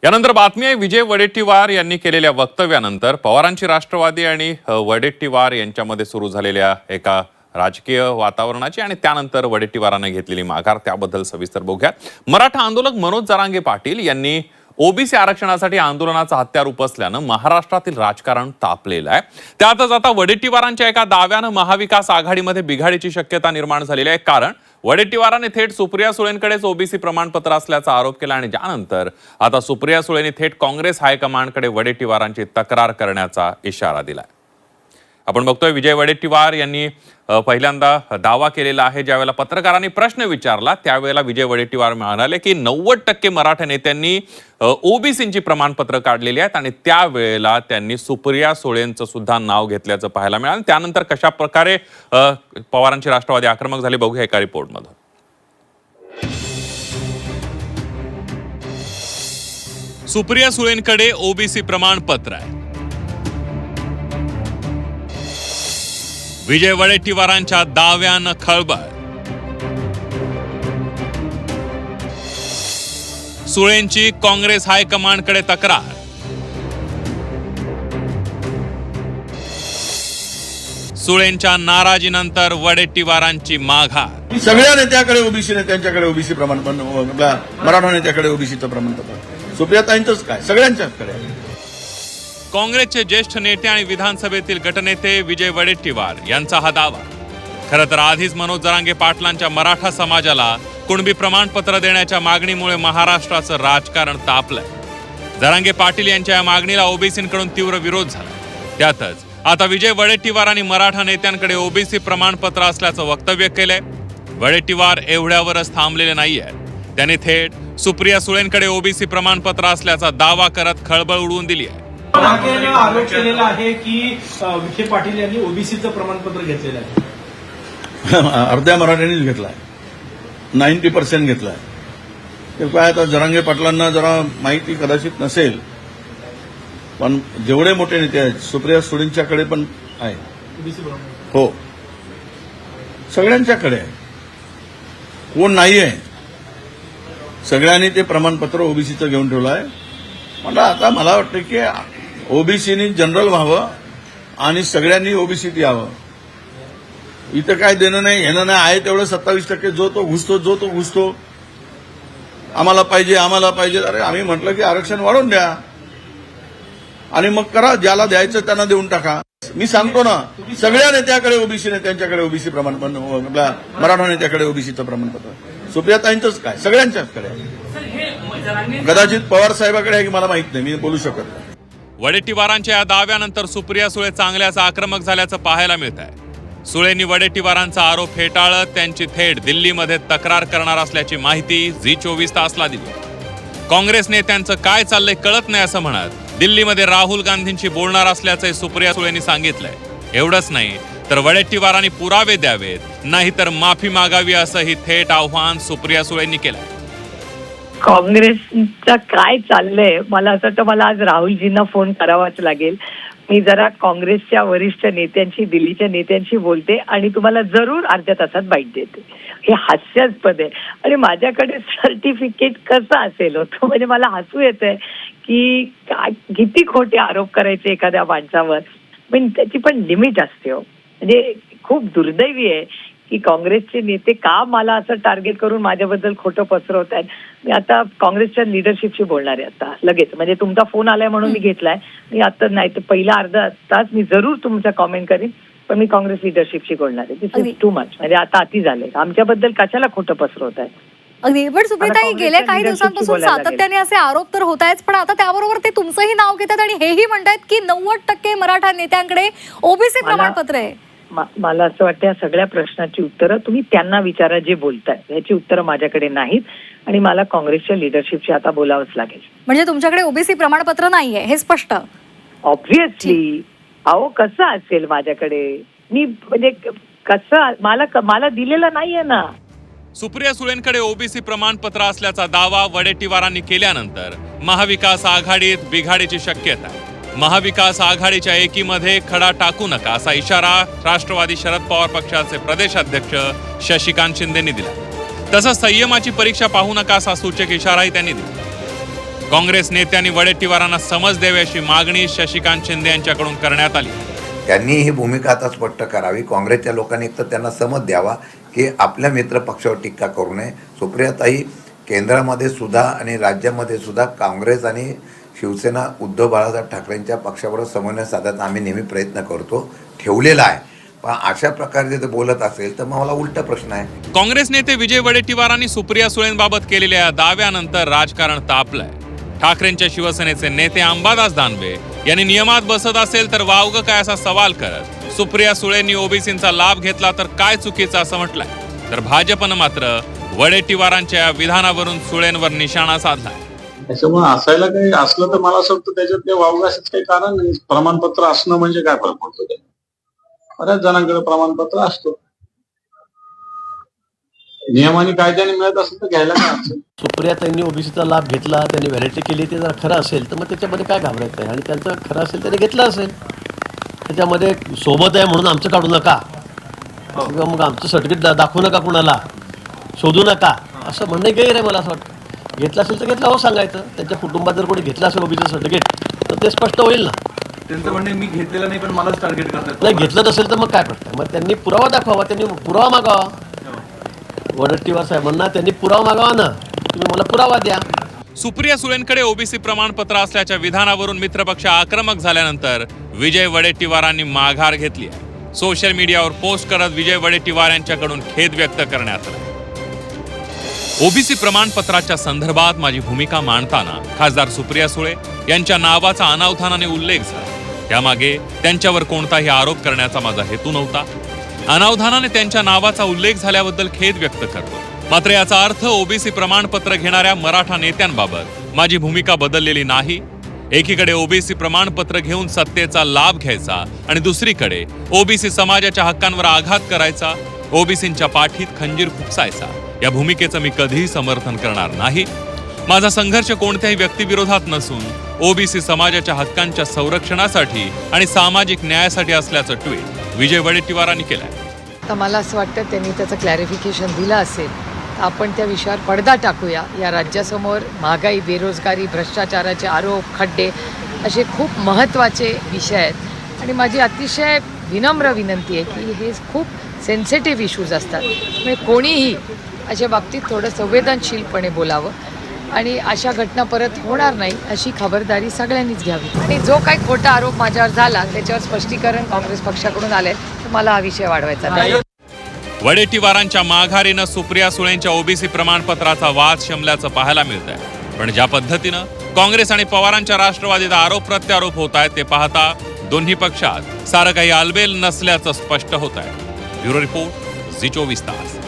यानंतर बातमी आहे विजय वडेट्टीवार यांनी केलेल्या वक्तव्यानंतर पवारांची राष्ट्रवादी आणि वडेट्टीवार यांच्यामध्ये सुरू झालेल्या एका राजकीय वातावरणाची आणि त्यानंतर वडेट्टीवारांनी घेतलेली माघार त्याबद्दल सविस्तर बघूया। मराठा आंदोलक मनोज जरांगे पाटील यांनी ओबीसी आरक्षणासाठी आंदोलनाचा हत्यार उपसल्यानं महाराष्ट्रातील राजकारण तापलेलं आहे। त्यातच आता वडेट्टीवारांच्या एका दाव्यानं महाविकास आघाडीमध्ये बिघाडीची शक्यता निर्माण झालेली आहे। कारण वडेट्टीवारांनी थेट सुप्रिया सुळेंकडेच ओबीसी प्रमाणपत्र असल्याचा आरोप केला आणि त्यानंतर आता सुप्रिया सुळेंनी थेट काँग्रेस हायकमांडकडे वडेट्टीवारांची तक्रार करण्याचा इशारा दिलाय। आपण बघतोय विजय वडेट्टीवार यांनी पहिल्यांदा दावा केलेला आहे। ज्यावेळेला पत्रकारांनी प्रश्न विचारला त्यावेळेला विजय वडेट्टीवार म्हणाले की 90% मराठा नेत्यांनी ओबीसींची प्रमाणपत्र काढलेली आहेत आणि त्यावेळेला त्यांनी सुप्रिया सुळेंचं सुद्धा नाव घेतल्याचं पाहायला मिळालं। त्यानंतर कशा प्रकारे पवारांची राष्ट्रवादी आक्रमक झाली बघूया एका रिपोर्टमध्ये। सुप्रिया सुळेंकडे ओबीसी प्रमाणपत्र आहे। विजय वडेट्टीवारांच्या दाव्यानं खळबळ। सुळेंची काँग्रेस हायकमांडकडे तक्रार। सुळेंच्या नाराजीनंतर वडेट्टीवारांची माघार। सगळ्या नेत्याकडे ओबीसी नेत्यांच्याकडे ओबीसी प्रमाणपत्र, मराठा नेत्याकडे ओबीसीचं प्रमाणपत्र, सुप्रियाताईंचंच काय सगळ्यांच्याकडे। काँग्रेसचे ज्येष्ठ नेते आणि विधानसभेतील गटनेते विजय वडेट्टीवार यांचा हा दावा। खरं तर आधीच मनोज जरांगे पाटलांच्या मराठा समाजाला कुणबी प्रमाणपत्र देण्याच्या मागणीमुळे महाराष्ट्राचं राजकारण तापलंय। जरांगे पाटील यांच्या या मागणीला ओबीसींकडून तीव्र विरोध झाला। त्यातच आता विजय वडेट्टीवारांनी मराठा नेत्यांकडे ओबीसी प्रमाणपत्र असल्याचं वक्तव्य केलंय। वडेट्टीवार एवढ्यावरच थांबलेले नाहीये, त्यांनी थेट सुप्रिया सुळेंकडे ओबीसी प्रमाणपत्र असल्याचा दावा करत खळबळ उडवून दिली आहे। आरोप केलेला आहे की विखे पाटील यांनी ओबीसीचं प्रमाणपत्र घेतलेलं आहे। अर्ध्या मराठ्यांनीच घेतलाय, 90% घेतलाय। ते काय आता जरांगे पाटलांना जरा माहिती कदाचित नसेल, पण जेवढे मोठे नेते आहेत सुप्रिया सुळेंच्याकडे पण आहे ओबीसी प्रमाणपत्र। हो, सगळ्यांच्याकडे आहे, कोण नाही आहे, सगळ्यांनी ते प्रमाणपत्र ओबीसीचं घेऊन ठेवलं आहे। म्हणजे आता मला वाटतं की ओबीसीनी जनरल व्हावं आणि सगळ्यांनी ओबीसीत यावं। इथं काय देणं नाही घेणं नाही, आहे तेवढं 27% जो तो घुसतो आम्हाला पाहिजे आम्हाला पाहिजे। अरे आम्ही म्हटलं की आरक्षण वाढवून द्या आणि मग करा, ज्याला द्यायचं त्यांना देऊन टाका। मी सांगतो ना, सगळ्या नेत्याकडे ओबीसी नेत्यांच्याकडे ओबीसी प्रमाणपत्र, मराठा नेत्याकडे ओबीसीचं प्रमाणपत्र, सुप्रियाताईंचंच काय सगळ्यांच्याकडे। कदाचित पवार साहेबाकडे आहे की मला माहित नाही, मी बोलू शकत नाही। वडेट्टीवारांच्या या दाव्यानंतर सुप्रिया सुळे चांगल्याच आक्रमक झाल्याचं पाहायला मिळत आहे। सुळेंनी वडेट्टीवारांचा आरोप फेटाळत त्यांची थेट दिल्लीमध्ये तक्रार करणार असल्याची माहिती झी24 तासला दिली। काँग्रेस नेत्यांचं काय चाललंय कळत नाही असं म्हणत दिल्लीमध्ये राहुल गांधींशी बोलणार असल्याचं सुप्रिया सुळेंनी सांगितलंय। एवढंच नाही तर वडेट्टीवारांनी पुरावे द्यावेत, नाहीतर माफी मागावी असंही थेट आव्हान सुप्रिया सुळेंनी केलंय। काँग्रेसचं काय चाललंय मला असं वाटतं मला आज राहुलजींना फोन करावाच लागेल। मी जरा काँग्रेसच्या वरिष्ठ नेत्यांशी दिल्लीच्या नेत्यांशी बोलते आणि तुम्हाला जरूर अर्ध्या तासात बाईट देते। हे हास्यास्पद आहे आणि माझ्याकडे सर्टिफिकेट कसं असेल होतं, म्हणजे मला हसू येतंय की किती खोटे आरोप करायचे एखाद्या माणसावर, पण त्याची पण लिमिट असते हो। म्हणजे खूप दुर्दैवी आहे की काँग्रेसचे नेते का मला असं टार्गेट करून माझ्याबद्दल खोटं पसरवत आहेत। मी आता काँग्रेसच्या लिडरशिपशी बोलणार आहे आता लगेच, म्हणजे तुमचा फोन आलाय म्हणून मी घेतलाय। मी आता नाही तर पहिला अर्धा तास मी जरूर तुमचा कॉमेंट करीन, पण मी काँग्रेस लिडरशिपशी बोलणार आहे। दिस इज टू मच, म्हणजे आता अति झालंय, आमच्याबद्दल कशाला खोटं पसरवत आहे। अगदी, पण सुप्रियाताई गेल्या काही दिवसांपासून सातत्याने असे आरोप तर होत आहेत, पण आता त्याबरोबर ते तुमचंही नाव घेतात आणि हेही म्हणतात की 90% मराठा नेत्यांकडे ओबीसी प्रमाणपत्र आहे। मला असं वाटतं या सगळ्या प्रश्नाची उत्तरं तुम्ही त्यांना विचारा जे बोलतात, याची उत्तरं माझ्याकडे नाहीत आणि मला काँग्रेसच्या लिडरशिपशी आता बोलावंच लागेल। म्हणजे तुमच्याकडे ओबीसी प्रमाणपत्र नाहीये हे स्पष्ट? ऑब्व्हियसली, अहो कसं असेल माझ्याकडे, मी म्हणजे कसं मला दिलेलं नाहीये ना। सुप्रिया सुळेंकडे ओबीसी प्रमाणपत्र असल्याचा दावा वडेट्टीवारांनी केल्यानंतर महाविकास आघाडीत बिघाडीची शक्यता आहे। महाविकास आघाडीच्या एकीमध्ये खडा टाकू नका असा इशारा राष्ट्रवादी शरद पवार पक्षाचे प्रदेशाध्यक्ष शशिकांत शिंदेंनी दिला। तसंच संयमाची परीक्षा पाहू नका असा सूचक इशाराही त्यांनी दिला। काँग्रेस नेत्यांनी वडेट्टीवारांना समज द्यावी अशी मागणी शशिकांत शिंदे यांच्याकडून करण्यात आली. त्यांनी ही भूमिका आता स्पष्ट करावी. काँग्रेसच्या लोकांनी एक तर त्यांना समज द्यावा की आपल्या मित्र पक्षावर टीका करू नये. सुप्रियाताई केंद्रामध्ये सुद्धा आणि राज्यामध्ये सुद्धा काँग्रेस आणि शिवसेना उद्धव बाळासाहेब ठाकरेंच्या पक्षावर समन्वय साधायचा आम्ही नेहमी प्रयत्न करतो, ठेवलेला आहे. पण अशा प्रकारे जर बोलत असेल तर मग मला उलटा प्रश्न आहे. काँग्रेस नेते विजय वडेट्टीवारांनी सुप्रिया सुळेंबाबत केलेल्या दाव्यानंतर राजकारण तापलंय. ठाकरेंच्या शिवसेनेचे नेते अंबादास दानवे यांनी नियमात बसत असेल तर वावगं काय असा सवाल करत सुप्रिया सुळेंनी ओबीसींचा लाभ घेतला तर काय चुकीचं असं म्हटलंय. तर भाजपनं मात्र वडेट्टीवारांच्या विधानावरून सुळेंवर निशाणा साधलाय. त्याच्यामुळे असायला काही असलं तर मला असं वाटतं त्याच्यात काही वावगाशीच काही कारण नाही. प्रमाणपत्र असणं म्हणजे काय फरक पडतो त्याला? बऱ्याच जणांकडे प्रमाणपत्र असतो. नियमाने कायद्याने मिळत असेल तर घ्यायला काय असेल. सुप्रिया त्यांनी ओबीसीचा लाभ घेतला, त्यांनी व्हॅलिडिटी केली, ते जर खरं असेल तर मग त्याच्यामध्ये काय घाबरायचं आहे. आणि त्यांचं खरं असेल त्याने घेतलं असेल. त्याच्यामध्ये सोबत आहे म्हणून आमचं काढू नका किंवा मग आमचं सर्टिफिकेट दाखवू नका, कुणाला शोधू नका असं म्हणणं गैर आहे. मला असं वाटतं घेतलं असेल तर घेतलं हो सांगायचं. त्यांच्या कुटुंबात जर कोणी घेतलं असेल ओबीसीचं सर्टिफिकेट तर ते स्पष्ट होईल ना. त्यांचं म्हणणे मी घेतलेलं नाही पण मलाच टार्गेट करतात. नाही घेतलं नसेल तर मग काय प्रश्न आहे. मग त्यांनी पुरावा दाखवावा, त्यांनी पुरावा मागावा. वडेट्टीवार साहेबांना त्यांनी पुरावा मागावा ना, तुम्ही मला पुरावा द्या. सुप्रिया सुळेंकडे ओबीसी प्रमाणपत्र असल्याच्या विधानावरून मित्रपक्ष आक्रमक झाल्यानंतर विजय वडेट्टीवारांनी माघार घेतली आहे. सोशल मीडियावर पोस्ट करत विजय वडेट्टीवार यांच्याकडून खेद व्यक्त करण्यात आला. ओबीसी प्रमाणपत्राच्या संदर्भात माझी भूमिका मांडताना खासदार सुप्रिया सुळे यांच्या नावाचा अनावधानाने उल्लेख झाला. त्यामागे त्यांच्यावर कोणताही आरोप करण्याचा माझा हेतू नव्हता. अनावधानाने त्यांच्या नावाचा उल्लेख झाल्याबद्दल खेद व्यक्त करतो. मात्र याचा अर्थ ओबीसी प्रमाणपत्र घेणाऱ्या मराठा नेत्यांबाबत माझी भूमिका बदललेली नाही. एकीकडे ओबीसी प्रमाणपत्र घेऊन सत्तेचा लाभ घ्यायचा आणि दुसरीकडे ओबीसी समाजाच्या हक्कांवर आघात करायचा, ओबीसींच्या पाठीत खंजीर खुपसायचा, या भूमिकेचं मी कधीही समर्थन करणार नाही. माझा संघर्ष कोणत्याही व्यक्तीविरोधात नसून ओबीसी समाजाच्या हक्कांच्या संरक्षणासाठी आणि सामाजिक न्यायासाठी असल्याचं ट्विट विजय वडेट्टीवारांनी केलंय. तर मला असं वाटतं त्यांनी त्याचं क्लॅरिफिकेशन दिलं असेल तर आपण त्या विषयावर पडदा टाकूया. या राज्यासमोर महागाई, बेरोजगारी, भ्रष्टाचाराचे आरोप, खड्डे असे खूप महत्त्वाचे विषय आहेत. आणि माझी अतिशय विनम्र विनंती आहे की हे खूप सेन्सिटिव्ह इश्यूज असतात. म्हणजे कोणीही अशा बाबतीत थोडं संवेदनशीलपणे बोलावं आणि अशा घटना परत होणार नाही अशी खबरदारी सगळ्यांनीच घ्यावी. आणि जो काही खोटा आरोप माझ्यावर झाला त्याच्यावर स्पष्टीकरण काँग्रेस पक्षाकडून आलंय तर मला हा विषय वाढवायचा नाही. वडेट्टीवारांच्या माघारीनं सुप्रिया सुळेंच्या ओबीसी प्रमाणपत्राचा वाद शमल्याचं पाहायला मिळत आहे. पण ज्या पद्धतीनं काँग्रेस आणि पवारांच्या राष्ट्रवादीत आरोप प्रत्यारोप होत आहेत ते पाहता दोन्ही पक्षात सारं काही आलबेल नसल्याचं स्पष्ट होत आहे. ब्युरो रिपोर्ट, झी 24 तास.